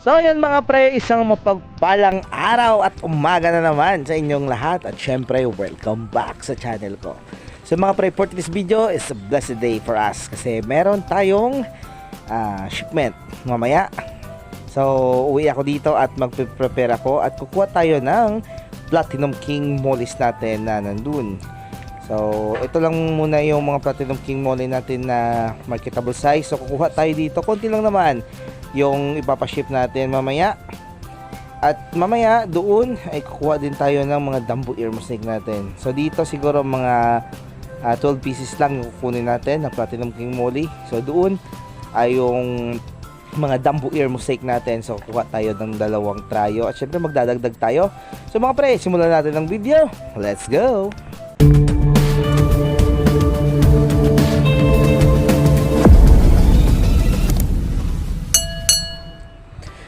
So ayan mga pre, isang mapagpalang araw at umaga na naman sa inyong lahat. At syempre, welcome back sa channel ko. So mga pre, for this video is a blessed day for us kasi meron tayong shipment mamaya. So uwi ako dito at magpe-prepare ako at kukuha tayo ng Platinum King mollies natin na nandun. So ito lang muna yung mga Platinum King molly natin na marketable size. So kukuha tayo dito, konti lang naman yung ipapaship natin mamaya. At mamaya doon ay kukuha din tayo ng mga Dumbo ear mosaic natin. So dito siguro mga 12 pieces lang yung kukunin natin na Platinum King molly. So doon ay yung mga Dumbo ear mosaic natin. So kukuha tayo ng dalawang trayo at syempre magdadagdag tayo. So mga pre, simulan natin ang video. Let's go!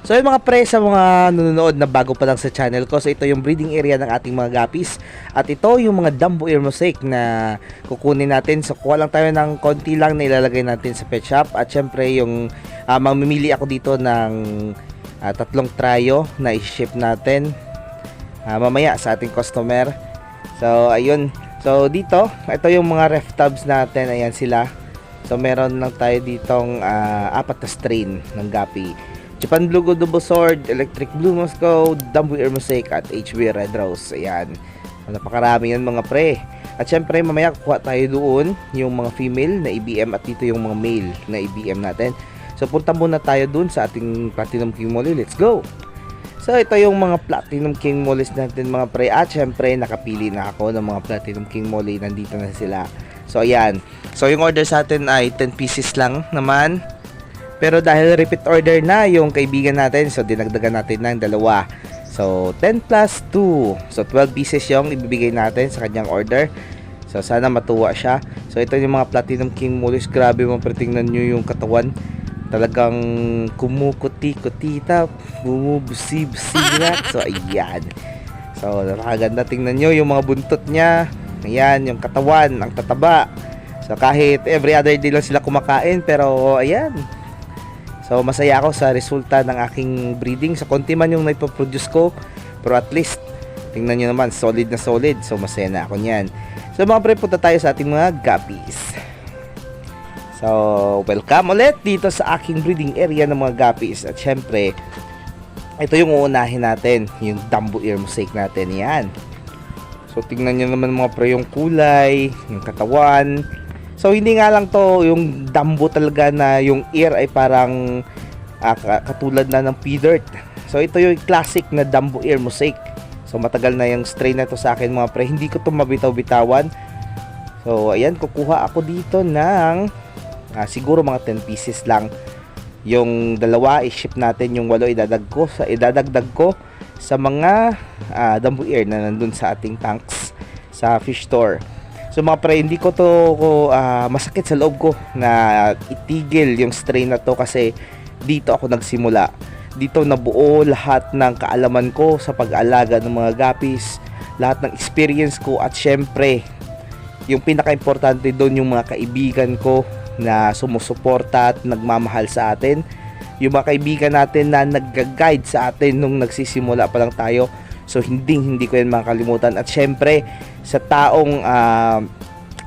So yung mga pre, sa mga nanonood na bago pa lang sa channel ko, so ito yung breeding area ng ating mga guppies. At ito yung mga Dumbo ear mosaic na kukunin natin. So kuha lang tayo ng konti lang na ilalagay natin sa pet shop. At syempre yung mamimili ako dito ng tatlong trayo na i-ship natin mamaya sa ating customer. So ayun, so dito, ito yung mga ref tubs natin, ayan sila. So meron lang tayo ditong 4 na strain ng guppy. Japan Blue Gold Double Sword, Electric Blue Moscow, Dumbo ear mosaic at HB Red Rose. Ayan. Napakarami yan mga pre. At syempre mamaya kukuha tayo doon yung mga female na EBM at dito yung mga male na EBM natin. So punta muna tayo doon sa ating Platinum King molly. Let's go! So ito yung mga Platinum King mollies natin mga pre. At syempre nakapili na ako ng mga Platinum King molly. Nandito na sila. So ayan. So yung order sa atin ay 10 pieces lang naman. Pero dahil repeat order na yung kaibigan natin, so dinagdagan natin ng dalawa. So 10 plus 2. So 12 pieces yung ibibigay natin sa kanyang order. So sana matuwa siya. So ito yung mga Platinum King mollies. Grabe mo, tingnan nyo yung katawan. Talagang kumukuti-kuti tap, bumubusi-busi na. So ayan. So napakaganda, tingnan nyo yung mga buntot niya. Ayan, yung katawan, ang tataba. So kahit every other day lang sila kumakain, pero ayan. So masaya ako sa resulta ng aking breeding. So konti man yung naipoproduce ko, pero at least tingnan nyo naman, solid na solid. So masaya na ako nyan. So mga pre, punta tayo sa ating mga guppies. So welcome ulit dito sa aking breeding area ng mga guppies. At syempre, ito yung uunahin natin, yung Dumbo ear mosaic natin. Yan. So tingnan nyo naman mga pre, yung kulay, yung katawan. So hindi nga lang to yung Dumbo talaga na yung ear ay parang katulad na ng P-Dirt. So ito yung classic na Dumbo ear mosaic. So matagal na yung strain na to sa akin mga pre. Hindi ko to mabitaw-bitawan. So ayan, kukuha ako dito ng siguro mga 10 pieces lang. Yung dalawa i-ship natin, yung 8 idadagdag ko sa mga Dumbo ear na nandun sa ating tanks sa fish store. So mga pre, hindi ko to masakit sa loob ko na itigil yung strain na to kasi dito ako nagsimula. Dito nabuo lahat ng kaalaman ko sa pag-aalaga ng mga guppies, lahat ng experience ko, at syempre yung pinaka-importante doon yung mga kaibigan ko na sumusuporta at nagmamahal sa atin. Yung mga kaibigan natin na nagga-guide sa atin nung nagsisimula pa lang tayo. So hindi ko yan makakalimutan. At syempre sa taong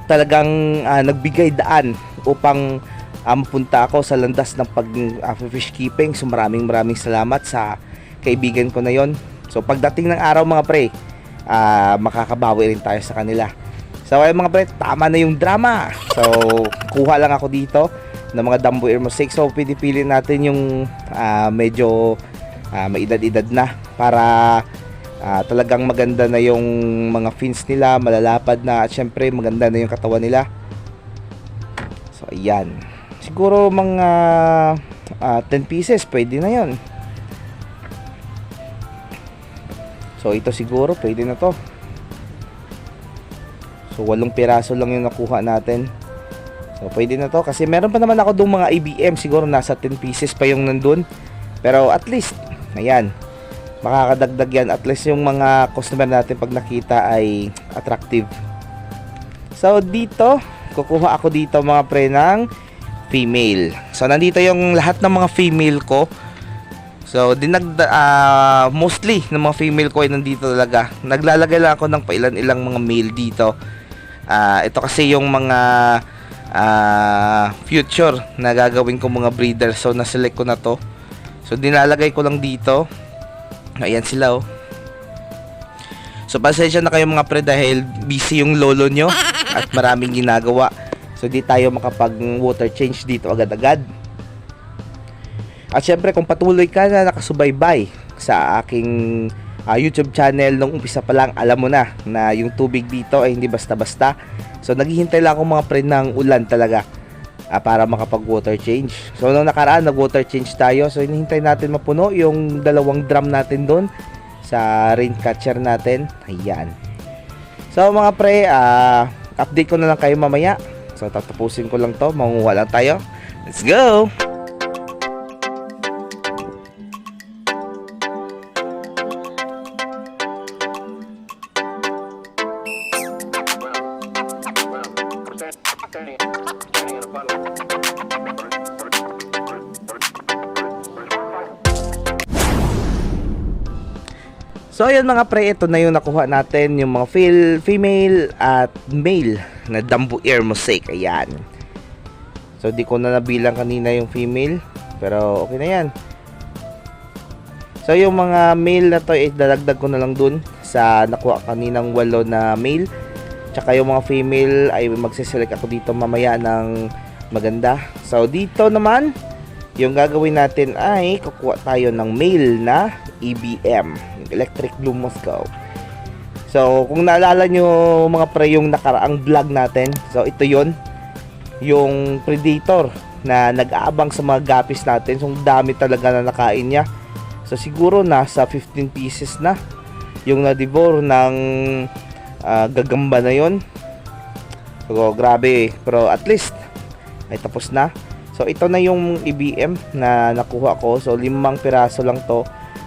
talagang nagbigay daan upang mapunta ako sa landas ng pag-fish keeping. So maraming salamat sa kaibigan ko na yon. So pagdating ng araw mga pre, makakabawi rin tayo sa kanila. So ay mga pre, tama na yung drama. So kuha lang ako dito ng mga Dumbo ear mosaic. So pinipili natin yung medyo may edad-edad na para talagang maganda na yung mga fins nila, malalapad na, at syempre maganda na yung katawan nila. So ayan, siguro mga 10 pieces pwede na yon. So ito siguro pwede na to. So 8 piraso lang yung nakuha natin. So pwede na to kasi meron pa naman ako doon mga IBM, siguro nasa 10 pieces pa yung nandun. Pero at least ayan, makakadagdag yan. At least yung mga customer natin pag nakita ay attractive. So dito, kukuha ako dito mga pre ng female. So nandito yung lahat ng mga female ko. So, mostly ng mga female ko ay nandito talaga. Naglalagay lang ako ng pailan-ilang mga male dito. Ito kasi yung mga future na gagawin ko mga breeder. So, naselect ko na to. So, dinalagay ko lang dito. Ayan sila, oh. So, pasensya na kayo mga pre dahil busy yung lolo nyo at maraming ginagawa. So, di tayo makapag water change dito agad-agad. At syempre, kung patuloy ka na nakasubaybay sa aking YouTube channel nung umpisa pa lang, alam mo na yung tubig dito ay hindi basta-basta. So, naghihintay lang ako mga pre ng ulan talaga para makapag water change. So, nung nakaraan, nag-water change tayo. So, hinihintay natin mapuno yung 2 drum natin doon sa rain catcher natin. Ayan. So, mga pre, update ko na lang kayo mamaya. So, tatapusin ko lang to. Mangunguha lang tayo. Let's go! So ayan mga pre, ito na yung nakuha natin, yung mga female at male na Dambu Air Mosaic. Ayan. So di ko na nabilang kanina yung female, pero okay na yan. So yung mga male na to, dadagdag ko na lang dun sa nakuha kaninang 8 na male. Tsaka yung mga female ay magsiselect ako dito mamaya ng maganda. So dito naman, yung gagawin natin ay kukuha tayo ng male na EBM, Electric Blue Moscow. So kung naalala nyo mga pre yung nakaraang vlog natin, so ito yon yung predator na nag-aabang sa mga guppies natin. So dami talaga na nakain niya. So siguro nasa 15 pieces na yung na-devour ng gagamba na yon. So grabe, pero at least ay tapos na. So ito na yung EBM na nakuha ko. So 5 piraso lang to.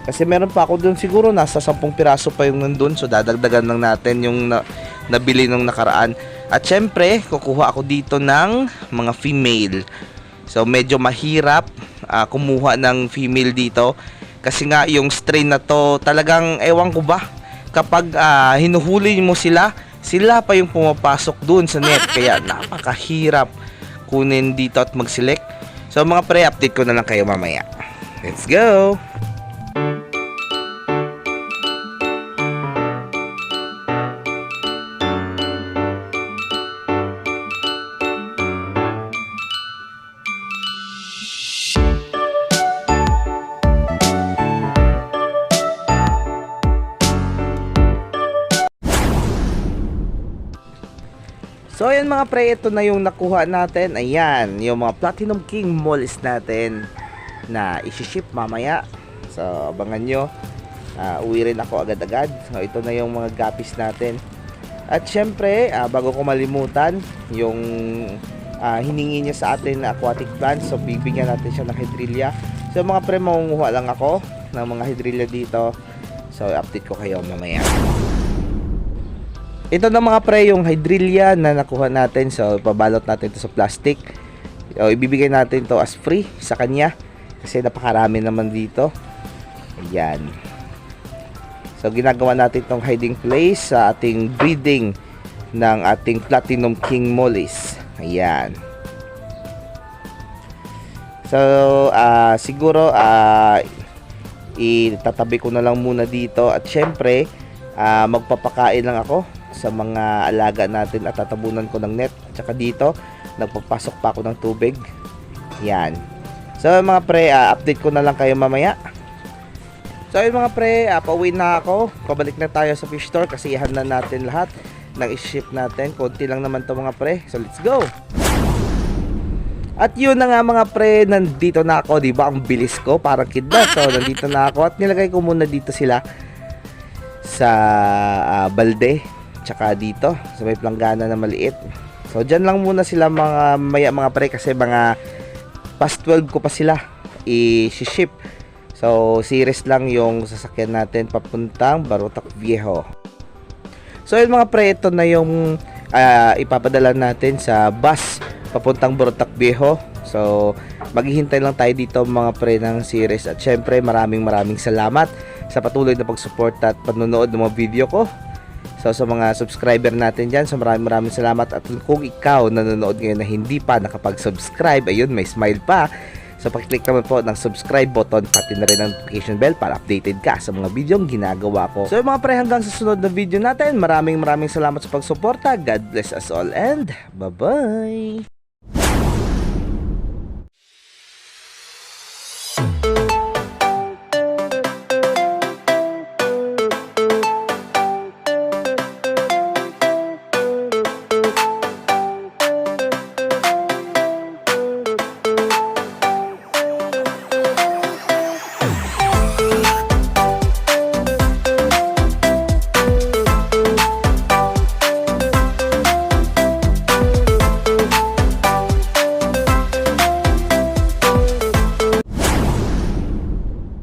Kasi meron pa ako dun, siguro nasa 10 piraso pa yung nandun. So dadagdagan lang natin yung nabili nung nakaraan. At syempre, kukuha ako dito ng mga female. So medyo mahirap kumuha ng female dito. Kasi nga yung strain na to, talagang ewan ko ba, kapag hinuhuli mo sila, sila pa yung pumapasok dun sa net. Kaya napakahirap kunin dito at mag-select. So mga pre, update ko na lang kayo mamaya. Let's go! So ayan mga pre, ito na yung nakuha natin. Ayan, yung mga Platinum King mollies natin na isi-ship mamaya. So abangan nyo, uwi rin ako agad-agad. So ito na yung mga guppies natin. At syempre, bago ko malimutan, yung hiningi niya sa atin na aquatic plants. So bibigyan natin siya ng hydrilla. So mga pre, mangunguha lang ako ng mga hydrilla dito. So update ko kayo mamaya. Ito na mga pre, yung hydrilla na nakuha natin. So pabalot natin ito sa plastic. So ibibigay natin to as free sa kanya kasi napakarami naman dito. Ayan. So ginagawa natin itong hiding place sa ating breeding ng ating Platinum King mollies. Ayan. So siguro itatabi ko na lang muna dito. At syempre magpapakain lang ako sa mga alaga natin at tatabunan ko ng net. At saka dito nagpapasok pa ako ng tubig. Yan. So mga pre, update ko na lang kayo mamaya. So yun mga pre, pauwi na ako. Pabalik na tayo sa fish store kasi ihanda natin lahat ng i-ship natin. Konti lang naman to mga pre. So let's go. At yun na nga mga pre, nandito na ako, di ba? Ang bilis ko, parang kidnap. So nandito na ako at nilagay ko muna dito sila sa balde. Tsaka dito sa may planggana na maliit. So dyan lang muna sila mga pre kasi mga past 12 ko pa sila i-ship. So series lang yung sasakyan natin papuntang Barotac Viejo. So yun mga pre, ito na yung ipapadala natin sa bus papuntang Barotac Viejo. So, maghihintay lang tayo dito mga pre ng series. At syempre, maraming salamat sa patuloy na pagsuporta at panonood ng mga video ko. So, sa mga subscriber natin dyan, so maraming salamat. At kung ikaw nanonood ngayon na hindi pa nakapag-subscribe, ayun, may smile pa. So, pakiclick naman po ng subscribe button, pati na rin ang notification bell para updated ka sa mga video ang ginagawa ko. So, mga pre, hanggang sa sunod na video natin, maraming salamat sa pagsuporta. God bless us all and bye-bye!